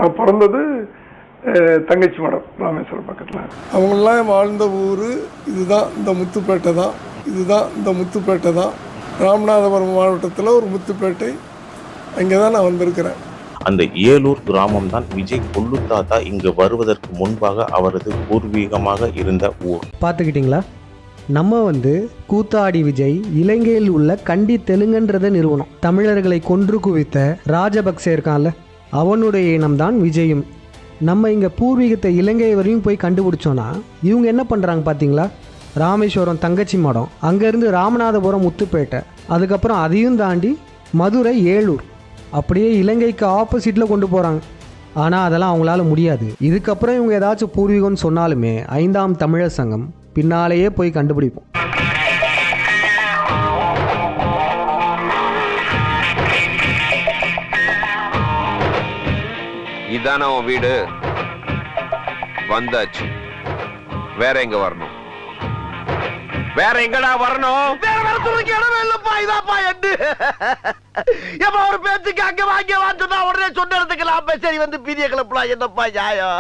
நான் பிறந்தது தங்கச்சி மடம் ராமேஸ்வரம் பக்கத்தில். அவங்களாம் வாழ்ந்த ஊர் இதுதான், இந்த முத்துப்பேட்டை தான். இதுதான் இந்த முத்துப்பேட்டை தான். ராமநாதபுரம் மாவட்டத்தில் ஒரு முத்துப்பேட்டை, அங்கே தான் நான் வந்திருக்கிறேன். அந்த ஏலூர் கிராமம் தான் விஜய் கொள்ளு தாத்தா இங்கு வருவதற்கு முன்பாக அவரது பூர்வீகமாக இருந்த ஊர். பார்த்துக்கிட்டிங்களா? நம்ம கூத்தாடி விஜய் இலங்கையில் உள்ள கண்டி தெலுங்குன்றத நிறுவனம். தமிழர்களை கொன்று குவித்த ராஜபக்சே இருக்கான்ல, அவனுடைய இனம்தான் விஜயும். நம்ம இங்கே பூர்வீகத்தை இலங்கை வரையும் போய் கண்டுபிடிச்சோன்னா இவங்க என்ன பண்ணுறாங்க பார்த்தீங்களா? ராமேஸ்வரம் தங்கச்சி மடம், அங்கேருந்து ராமநாதபுரம் முத்துப்பேட்டை, அதுக்கப்புறம் அதையும் தாண்டி மதுரை ஏலூர், அப்படியே இலங்கைக்கு ஆப்போசிட்டில் கொண்டு போகிறாங்க. ஆனால் அதெல்லாம் அவங்களால முடியாது. இதுக்கப்புறம் இவங்க ஏதாச்சும் பூர்வீகம்னு சொன்னாலுமே 5ஆம் தமிழர் சங்கம் பின்னாலேயே போய் கண்டுபிடிப்போம். இதான உன் வீடு? வந்தாச்சு. வேற எங்க வரணும்? வேற எங்கடா வரணும்? வேற வேற துணிக்கு இடமே இல்லப்பா. இதாப்பா எட்டு எப்ப ஒரு பேச்சுக்கு அங்க வாங்க வாங்க உடனே சொன்ன இடத்துக்கு சரி பீதிய கிளப்பலாம். என்னப்பா நியாயம்?